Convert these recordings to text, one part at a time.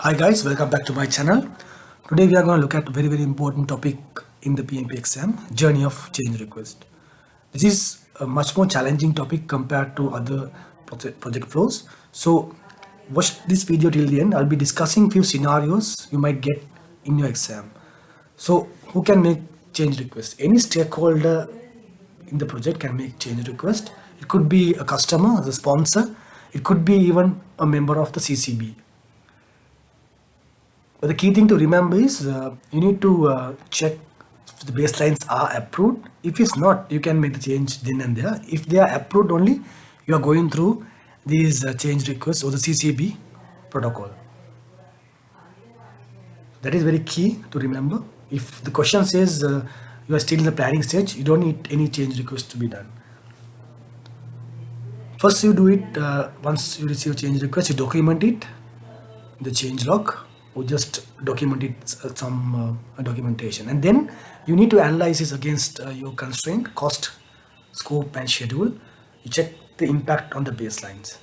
Hi guys, welcome back to my channel. Today we are going to look at a very important topic in the PMP exam, journey of change request. This is a much more challenging topic compared to other project flows. So watch this video till the end. I'll be discussing few scenarios you might get in your exam. So who can make change request? Any stakeholder in the project can make change request. It could be a customer, the sponsor. It could be even a member of the CCB. But the key thing to remember is you need to check if the baselines are approved. If it's not, you can make the change then and there. If they are approved only, you are going through these change requests or the CCB protocol. That is very key to remember. If the question says you are still in the planning stage, you don't need any change request to be done. First you do it, once you receive change request, you document it in the change log, or just document it some documentation, and then you need to analyze this against your constraint, cost, scope and schedule. You check the impact on the baselines.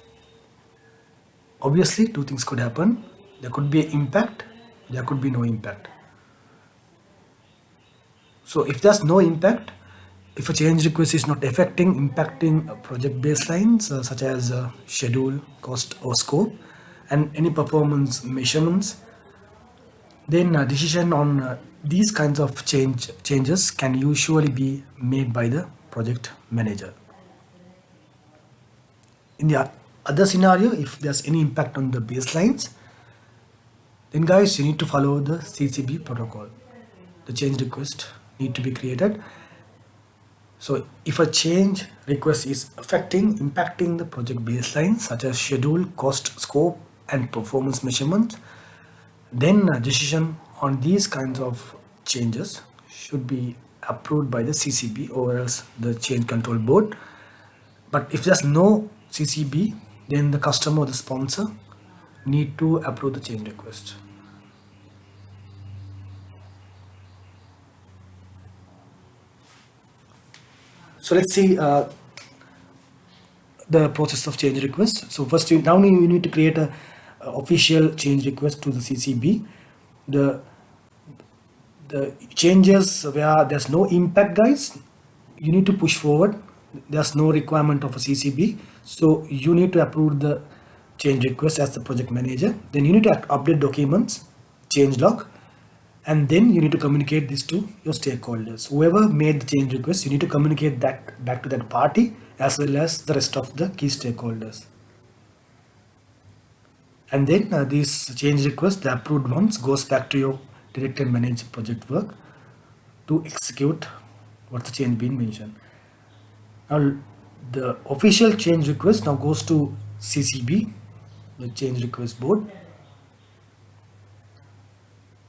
Obviously two things could happen. There could be an impact, there could be no impact. So if there's no impact, if a change request is not impacting project baselines such as schedule, cost or scope and any performance measurements, then a decision on these kinds of changes can usually be made by the project manager. In the other scenario, if there's any impact on the baselines, then guys, you need to follow the CCB protocol. The change request need to be created. So if a change request is impacting the project baselines such as schedule, cost, scope and performance measurement, then a decision on these kinds of changes should be approved by the CCB or else the change control board. But if there's no CCB, then the customer or the sponsor need to approve the change request. So let's see the process of change request. So first you need to create a official change request to the CCB. The changes where there's no impact, guys, you need to push forward. There's no requirement of a CCB, so you need to approve the change request as the project manager. Then you need to update documents, change log, and then you need to communicate this to your stakeholders. Whoever made the change request, you need to communicate that back to that party as well as the rest of the key stakeholders. And then this change request, the approved ones, goes back to your direct and manage project work to execute what the change being mentioned. Now the official change request now goes to CCB, the change request board.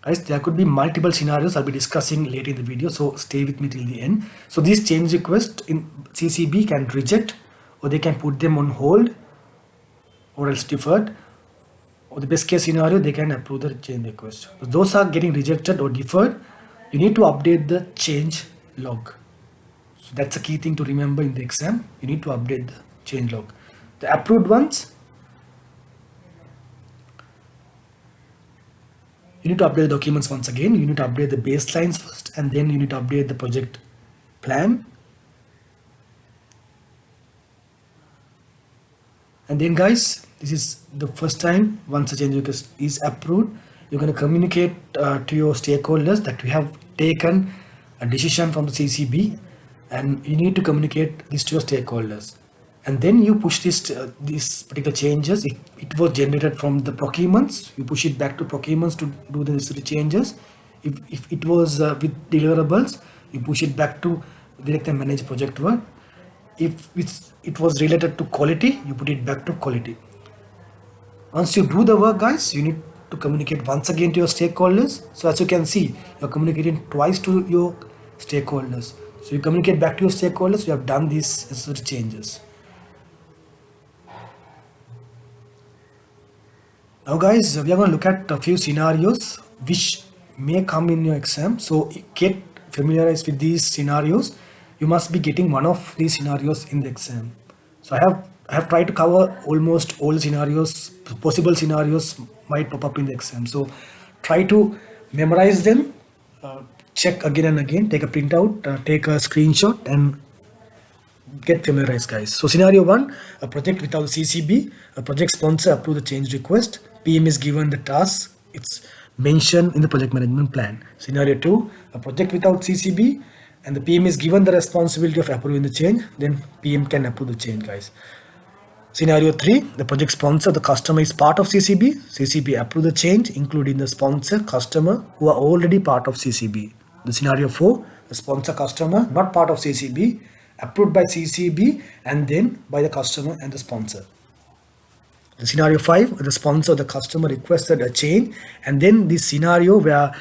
Guys, there could be multiple scenarios I'll be discussing later in the video, so stay with me till the end. So these change requests in CCB can reject, or they can put them on hold or else deferred. Or the best case scenario, they can approve the change request. So those are getting rejected or deferred, you need to update the change log. So that's a key thing to remember in the exam. You need to update the change log. The approved ones, you need to update the documents once again. You need to update the baselines first, and then you need to update the project plan. And then guys, this is the first time once a change request is approved, you're going to communicate to your stakeholders that we have taken a decision from the CCB, and you need to communicate this to your stakeholders. And then you push these particular changes. If it was generated from the procurements, you push it back to procurements to do the necessary changes. If it was with deliverables, you push it back to direct and manage project work. If it was related to quality, you put it back to quality. Once you do the work, guys, you need to communicate once again to your stakeholders. So as you can see, you're communicating twice to your stakeholders. So you communicate back to your stakeholders, you have done these necessary changes. Now guys, we are going to look at a few scenarios which may come in your exam. So get familiarized with these scenarios. You must be getting one of these scenarios in the exam. So I have tried to cover almost all scenarios, possible scenarios might pop up in the exam. So try to memorize them, check again and again, take a printout, take a screenshot, and get familiarized, guys. So scenario 1, a project without CCB, a project sponsor approve the change request, PM is given the task, it's mentioned in the project management plan. Scenario 2, a project without CCB, and the PM is given the responsibility of approving the change, then PM can approve the change, guys. Scenario 3, the project sponsor, the customer is part of CCB, CCB approve the change, including the sponsor, customer who are already part of CCB. The scenario 4, the sponsor customer not part of CCB, approved by CCB and then by the customer and the sponsor. The scenario 5, the sponsor, the customer requested a change, and then this scenario where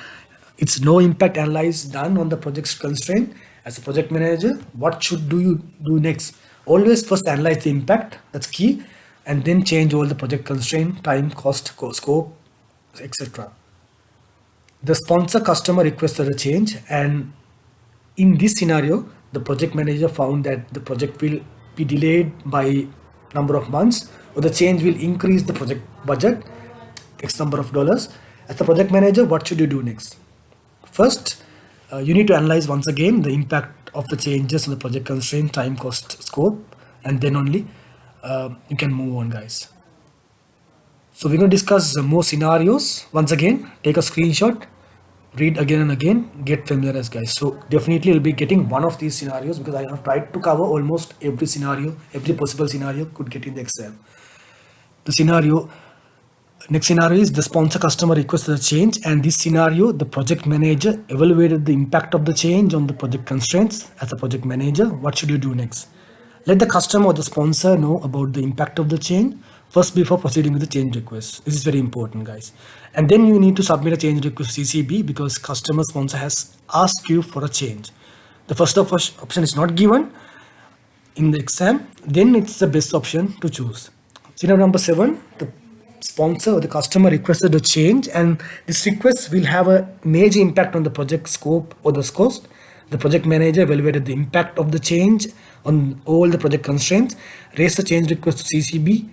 it's no impact analysis done on the project's constraint. As a project manager, what should you do next? Always first analyze the impact, that's key, and then change all the project constraint, time, cost, scope, etc. The sponsor customer requested a change, and in this scenario, the project manager found that the project will be delayed by number of months, or the change will increase the project budget X number of dollars. As the project manager, what should you do next? First, you need to analyze once again the impact of the changes on the project constraint, time, cost, scope, and then only you can move on, guys. So we're going to discuss more scenarios. Once again, take a screenshot, read again and again, get familiarized, guys. So definitely you'll be getting one of these scenarios, because I have tried to cover almost every scenario, every possible scenario could get in the exam. The next scenario is the sponsor customer requested a change, and this scenario, the project manager evaluated the impact of the change on the project constraints. As a project manager, what should you do next? Let the customer or the sponsor know about the impact of the change first before proceeding with the change request. This is very important, guys. And then you need to submit a change request to CCB, because customer sponsor has asked you for a change. The first option is not given in the exam, then it's the best option to choose. Scenario number 7, the sponsor or the customer requested a change, and this request will have a major impact on the project scope or the cost. The project manager evaluated the impact of the change on all the project constraints, raised the change request to CCB,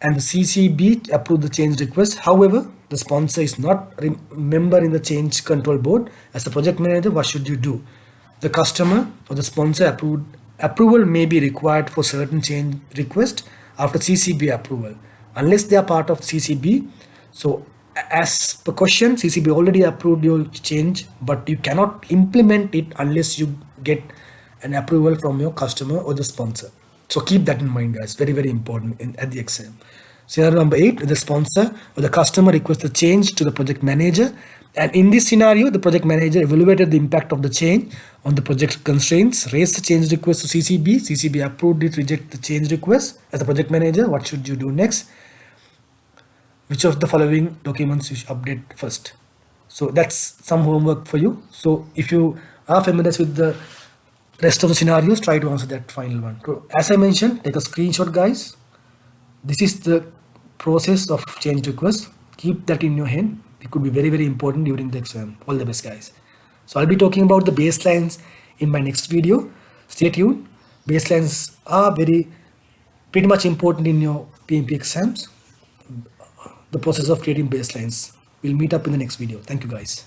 and the CCB approved the change request. However, the sponsor is not a member in the change control board. As a project manager, what should you do? The customer or the sponsor approval may be required for certain change request after CCB approval, unless they are part of CCB. So as per question, CCB already approved your change, but you cannot implement it unless you get an approval from your customer or the sponsor. So keep that in mind, guys. Very, very important at the exam. Scenario number 8, the sponsor or the customer requests a change to the project manager. And in this scenario, the project manager evaluated the impact of the change on the project constraints, raised the change request to CCB. CCB approved it, reject the change request. As a project manager, what should you do next? Which of the following documents you should update first? So that's some homework for you. So if you are familiar with the rest of the scenarios, try to answer that final one. So as I mentioned, take a screenshot, guys. This is the process of change request. Keep that in your hand. It could be very, very important during the exam. All the best, guys. So I'll be talking about the baselines in my next video. Stay tuned. Baselines are pretty much important in your PMP exams. The process of creating baselines. We'll meet up in the next video. Thank you, guys.